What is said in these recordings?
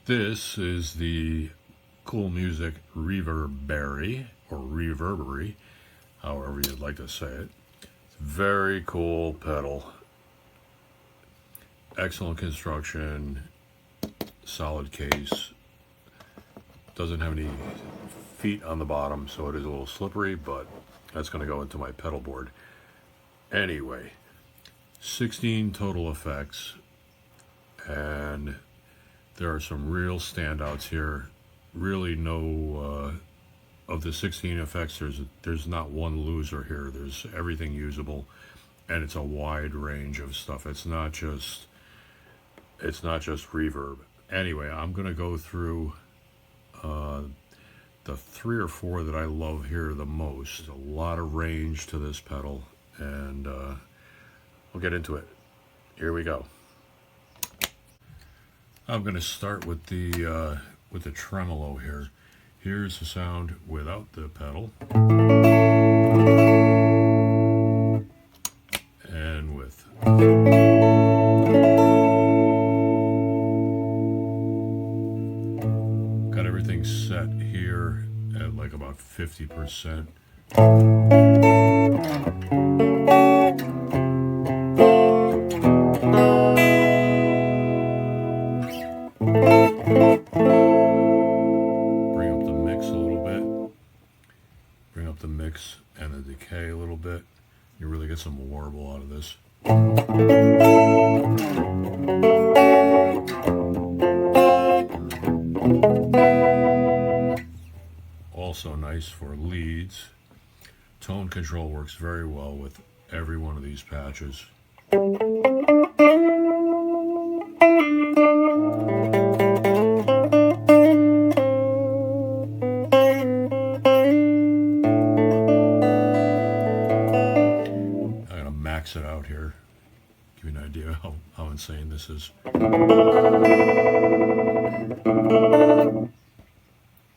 This is the Coolmusic Reverberry, or Reverbery, however you'd like to say it. Very cool pedal. Excellent construction, solid case. Doesn't have any feet on the bottom, so it is a little slippery, but that's going to go into my pedal board. Anyway, 16 total effects, and there are some real standouts here. Really no, of the 16 effects, there's not one loser here. There's everything usable, and it's a wide range of stuff. It's not just reverb. Anyway, I'm gonna go through the 3 or 4 that I love here the most. There's a lot of range to this pedal, and we'll get into it. Here we go. I'm going to start with the tremolo here. Here's the sound without the pedal, and with. Got everything set here at like about 50%. The mix and the decay a little bit. You really get some warble out of this. Also nice for leads. Tone control works very well with every one of these patches. Max it out here, give you an idea how insane this is.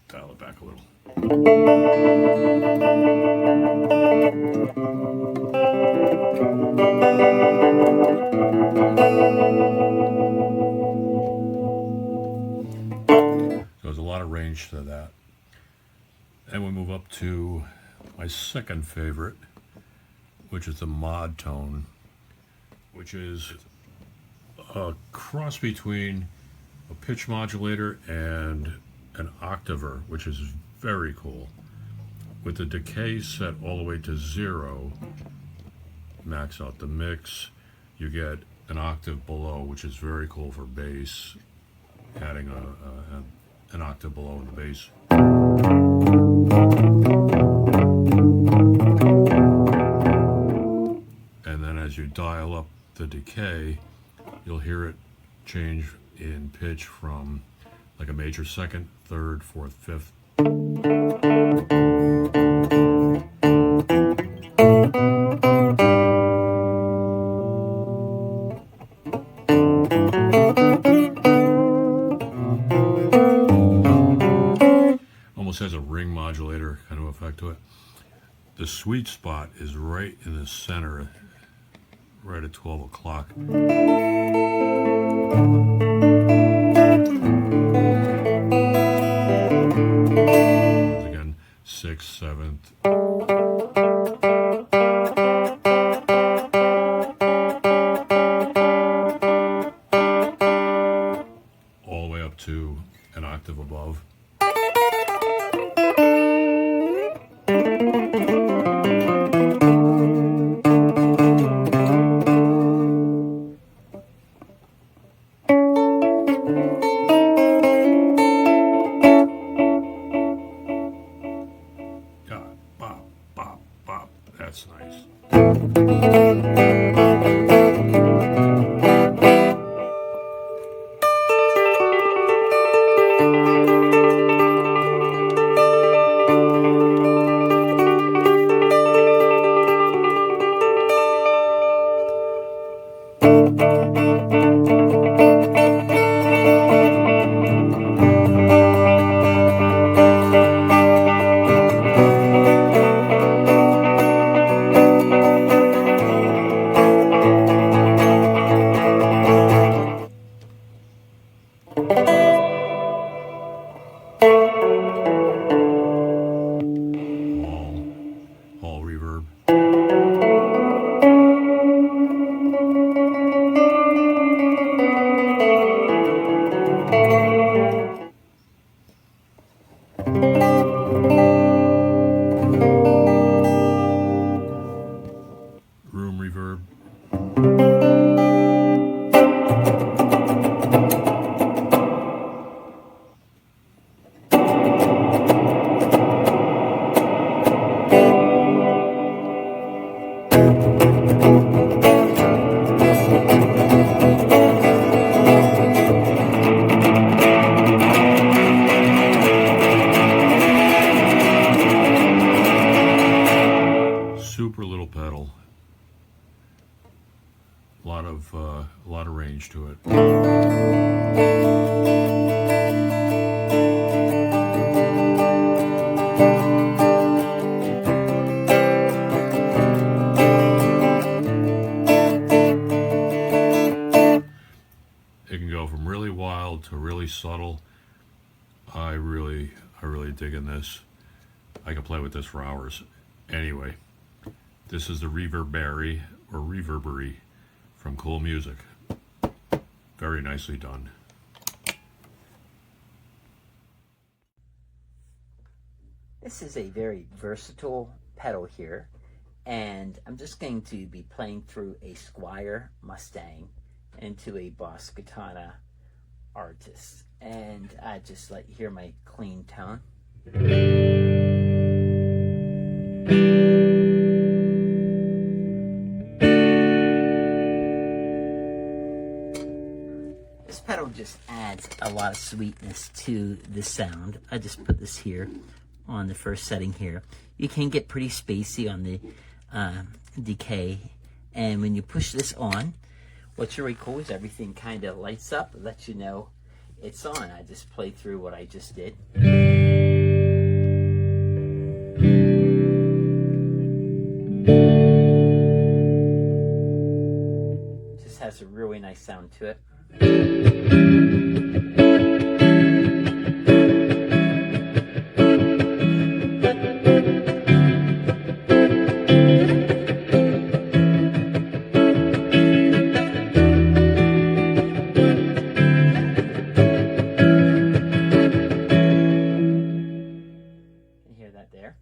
Dial it back a little. So there's a lot of range to that. And we move up to my second favorite, which is the mod tone, which is a cross between a pitch modulator and an octaver, which is very cool. With the decay set all the way to 0, max out the mix, you get an octave below, which is very cool for bass, adding an octave below in the bass. As you dial up the decay, you'll hear it change in pitch from like a major second, third, fourth, fifth. Almost has a ring modulator kind of effect to it. The sweet spot is right in the center, right at 12 o'clock. Again, 6th, 7th. All the way up to an octave above. Bop, bop, bop. That's nice. range to it. It can go from really wild to really subtle. I really dig in this. I could play with this for hours. Anyway, this is the Reverberry or Reverbery from Coolmusic. Very nicely done. This is a very versatile pedal here, and I'm just going to be playing through a Squier Mustang into a Boss Katana Artist, and I just let you hear my clean tone. This pedal just adds a lot of sweetness to the sound. I just put this here on the first setting here. You can get pretty spacey on the decay, and when you push this on, what's really cool is everything kind of lights up. It lets you know it's on. I just play through what I just did. Just has a really nice sound to it. There.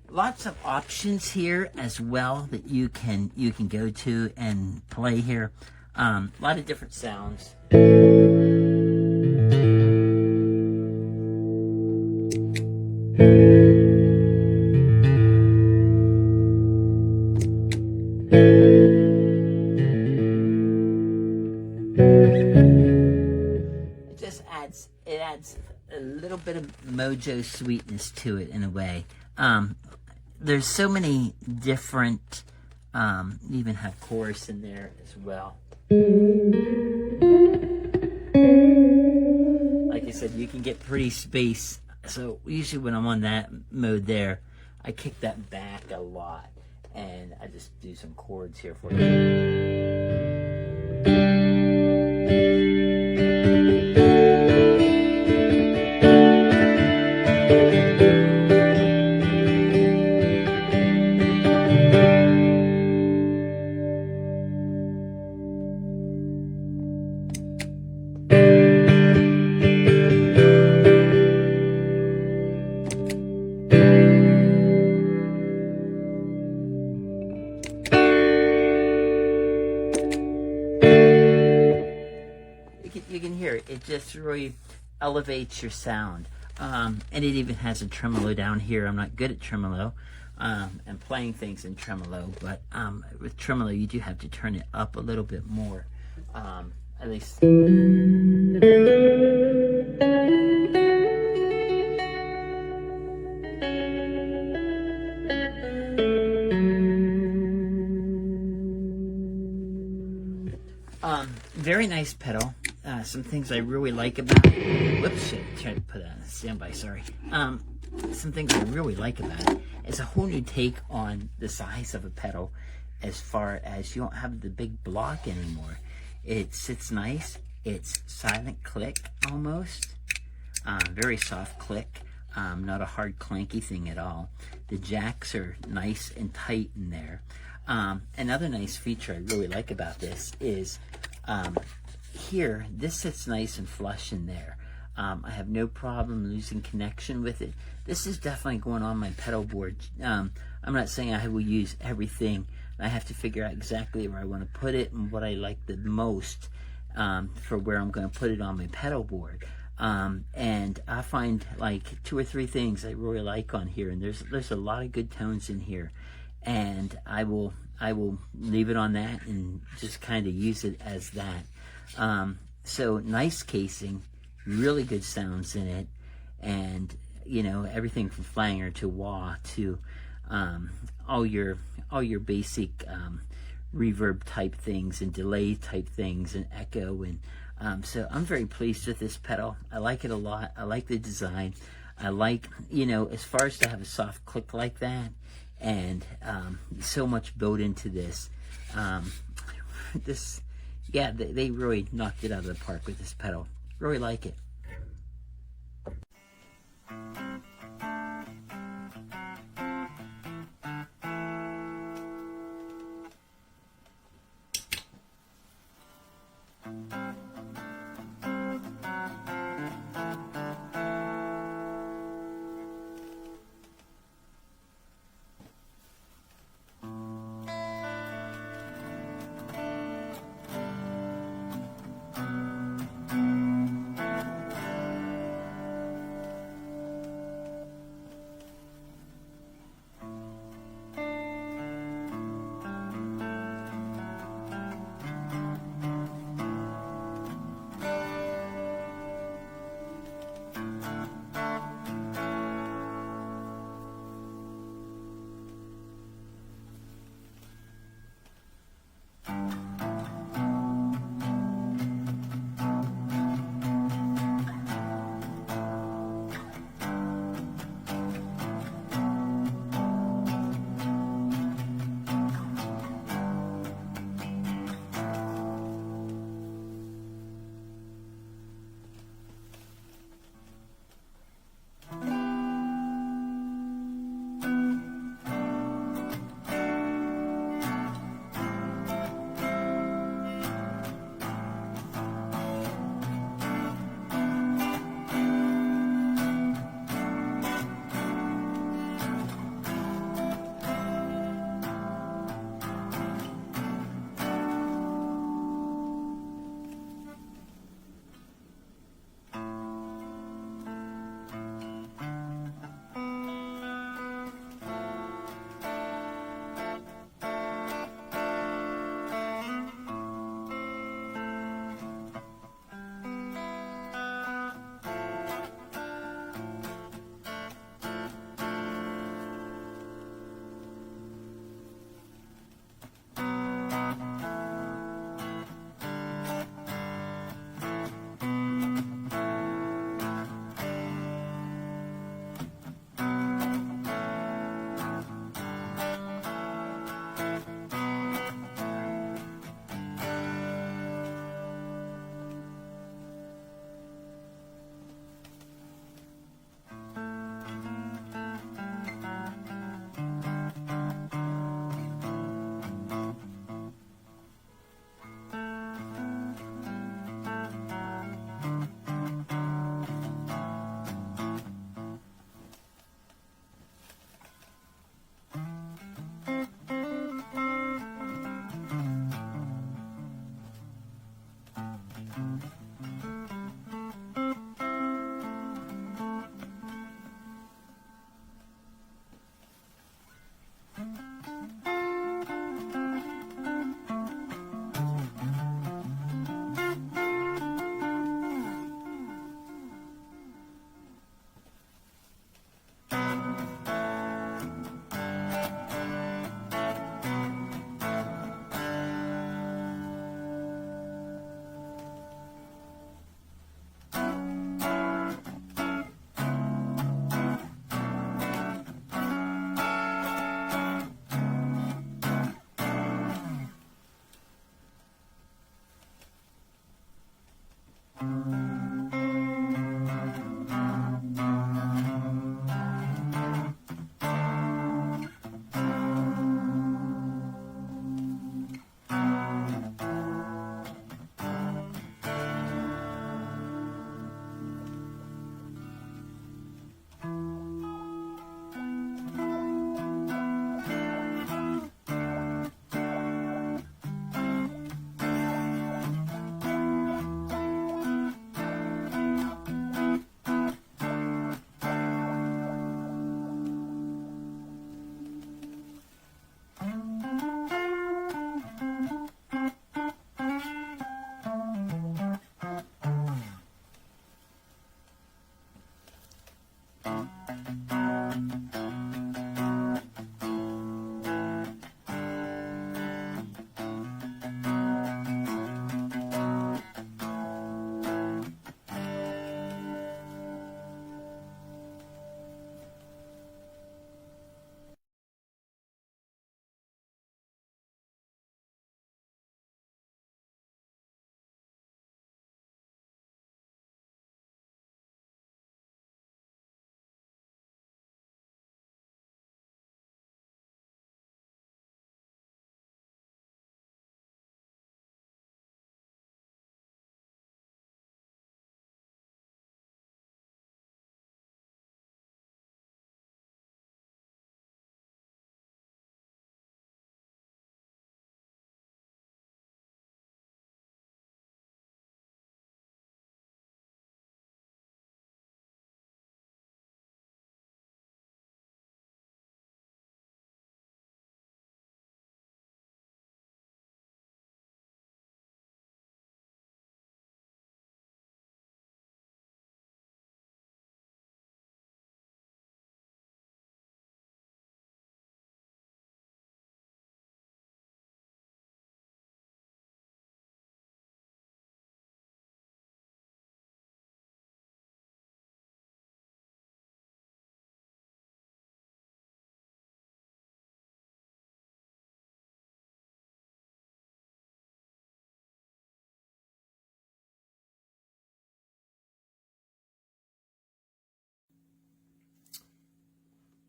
Lots of options here as well that you can go to and play here. A lot of different sounds. It adds a little bit of mojo sweetness to it in a way. There's so many different, you even have chorus in there as well. Like I said, you can get pretty space. So usually when I'm on that mode there, I kick that back a lot, and I just do some chords here for you. You can hear it. It just really elevates your sound. And it even has a tremolo down here. I'm not good at tremolo and playing things in tremolo, but with tremolo you do have to turn it up a little bit more. At least. Very nice pedal. Some things I really like about it. Whoops, shit, tried to put that on standby, sorry. Some things I really like about it. It's a whole new take on the size of a pedal, as far as you don't have the big block anymore. It sits nice. It's silent click almost. Very soft click. Not a hard clanky thing at all. The jacks are nice and tight in there. Another nice feature I really like about this is here, this sits nice and flush in there. I have no problem losing connection with it. This is definitely going on my pedal board. I'm not saying I will use everything. I have to figure out exactly where I want to put it and what I like the most for where I'm going to put it on my pedal board. And I find like 2 or 3 things I really like on here, and there's a lot of good tones in here, and I will leave it on that and just kind of use it as that. So nice casing, really good sounds in it, and you know, everything from flanger to wah to all your basic reverb type things and delay type things and echo, and so I'm very pleased with this pedal. I like it a lot. I like the design. I like, you know, as far as to have a soft click like that, and so much built into this. This, yeah, they really knocked it out of the park with this pedal. Really like it.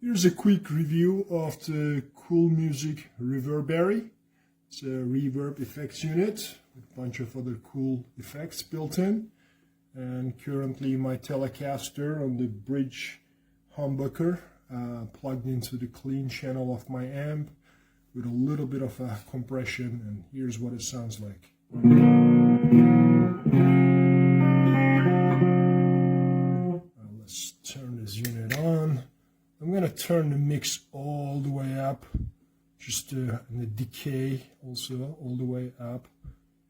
Here's a quick review of the Coolmusic Reverberry. It's a reverb effects unit with a bunch of other cool effects built in. And currently my Telecaster on the bridge humbucker plugged into the clean channel of my amp with a little bit of a compression, and here's what it sounds like. Let's turn this unit on. I'm going to turn the mix all the way up, just and the decay also all the way up,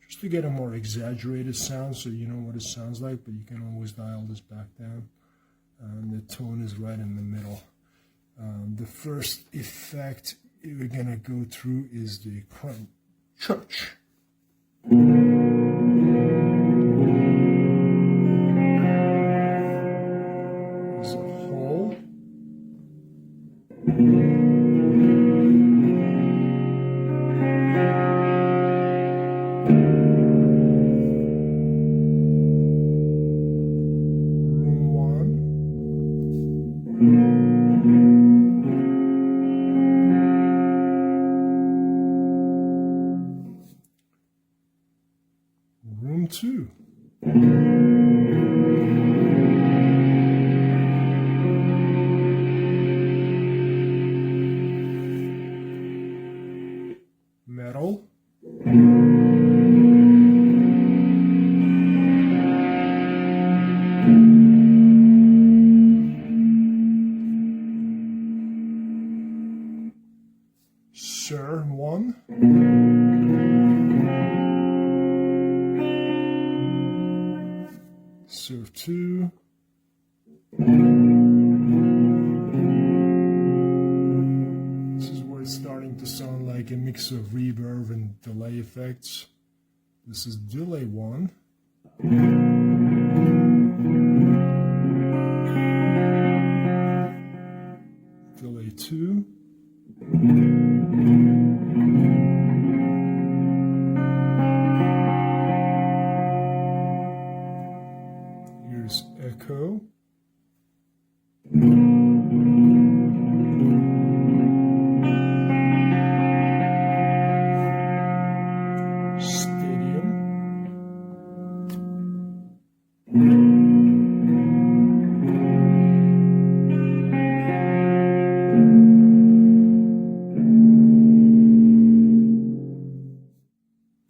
just to get a more exaggerated sound so you know what it sounds like, but you can always dial this back down. And the tone is right in the middle. The first effect we're going to go through is the church. There's a hole. Room 1. Room 2. Metal. Sir 1. Sir 2. This is where it's starting to sound like a mix of reverb and delay effects. This is delay 1. Delay 2. Here's echo. Stadium.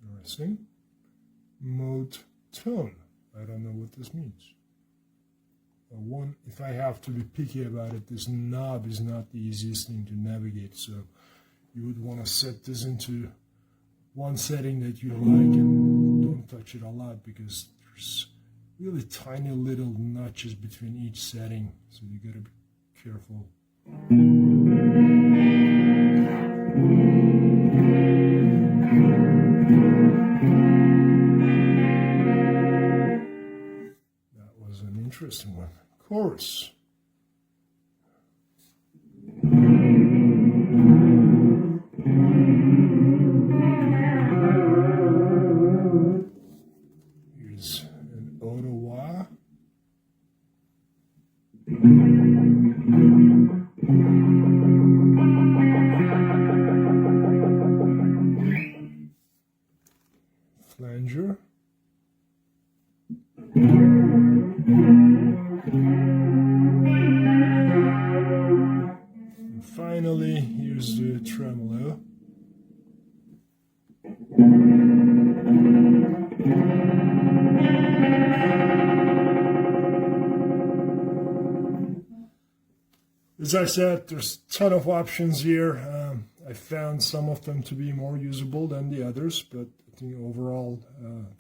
Interesting. Mode tone. I don't know what this means. One, if I have to be picky about it, this knob is not the easiest thing to navigate, so you would want to set this into one setting that you like and don't touch it a lot, because there's really tiny little notches between each setting, so you got to be careful. That was an interesting one. Chorus. Here's an Ottawa. Flanger. And finally, here's the tremolo. As I said, there's a ton of options here. I found some of them to be more usable than the others, but I think overall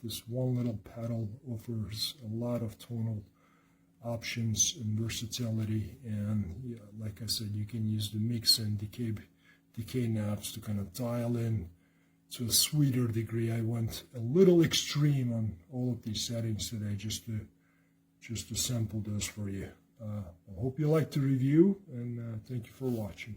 this one little pedal offers a lot of tonal options and versatility. And yeah, like I said, you can use the mix and decay knobs to kind of dial in to a sweeter degree. I went a little extreme on all of these settings today just to sample those for you. I hope you liked the review, and thank you for watching.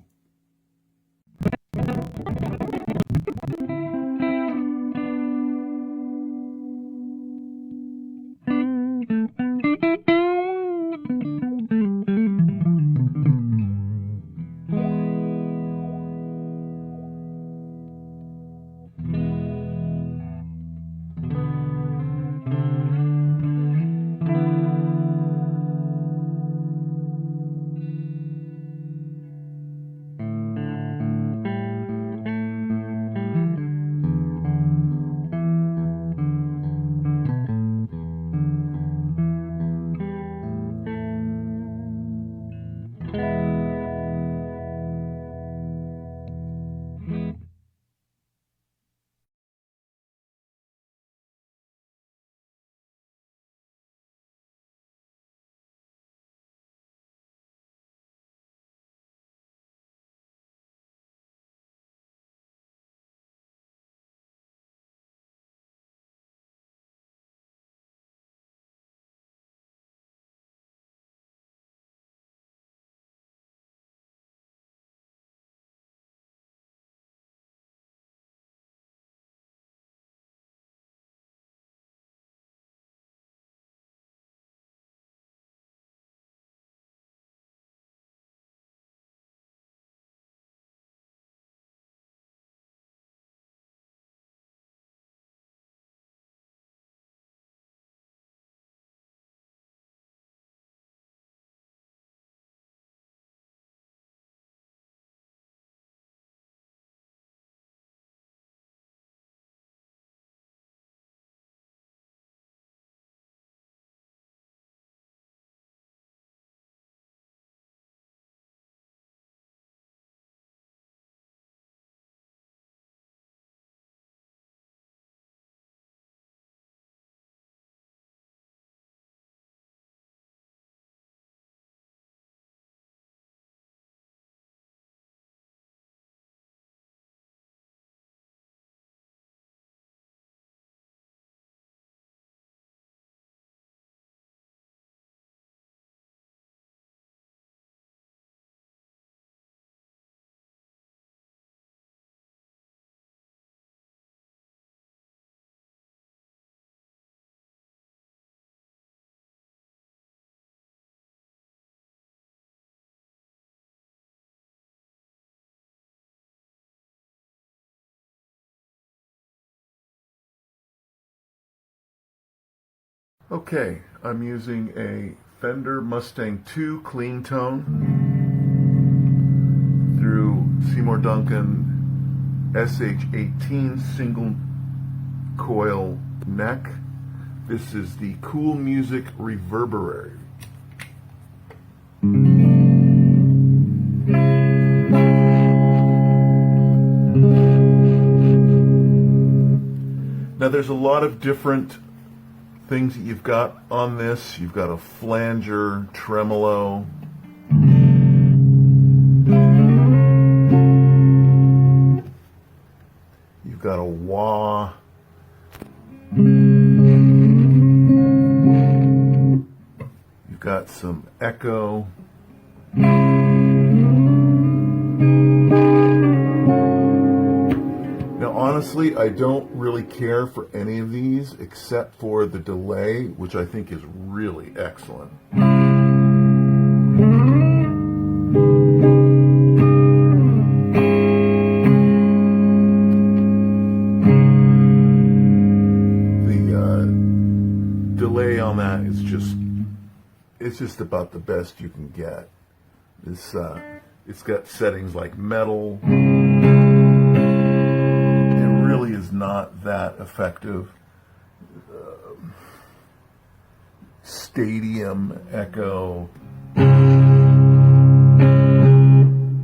Okay, I'm using a Fender Mustang II clean tone through Seymour Duncan SH18 single coil neck. This is the Coolmusic Reverberary. Now there's a lot of different things that you've got on this. You've got a flanger, tremolo, some echo. Now, honestly, I don't really care for any of these except for the delay, which I think is really excellent. The delay on that is it's just about the best you can get. It's got settings like metal. Is not that effective. Stadium echo.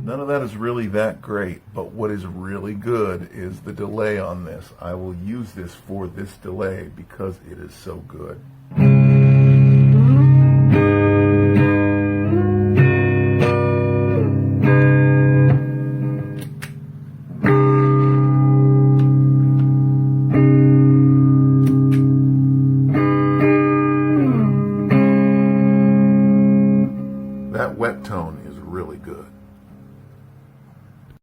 None of that is really that great, but what is really good is the delay on this. I will use this for this delay because it is so good. That wet tone is really good.